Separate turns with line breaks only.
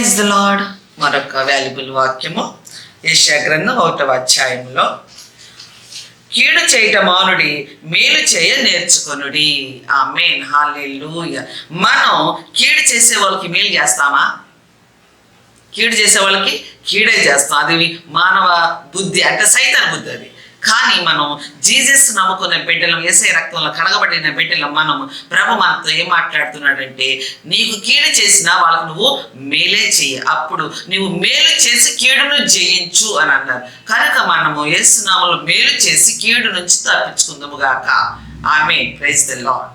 Praise the lord. మరొక valuable వాక్యము యెషయా గ్రంథం 1వ అధ్యాయంలో, కీడు చేయట మానుడి, మేలు చేయ నేర్చుకొనుడి. ఆమేన్, హల్లెలూయా. మనం కీడు చేసే వాళ్ళకి మేలు చేస్తామా? కీడు చేసే వాళ్ళకి కీడే చేస్తాం. అది మానవ బుద్ధి, అంటే సైతాన్ బుద్ధి అది. కానీ మనం జీసస్ నమ్ముకున్న బిడ్డలం, యేసయ్య రక్తంలో కడగబడిన బిడ్డలం. మనం ప్రభు మనతో ఏం మాట్లాడుతున్నాడంటే, నీకు కీడు చేసినా వాళ్ళకు నువ్వు మేలే చెయ్యి, అప్పుడు నువ్వు మేలు చేసి కీడును జయించు అని అన్నారు. కనుక మనము యేసు నామములో మేలు చేసి కీడు నుంచి తప్పించుకుందాము గాక. ఆమేన్, ప్రైజ్ ది లార్డ్.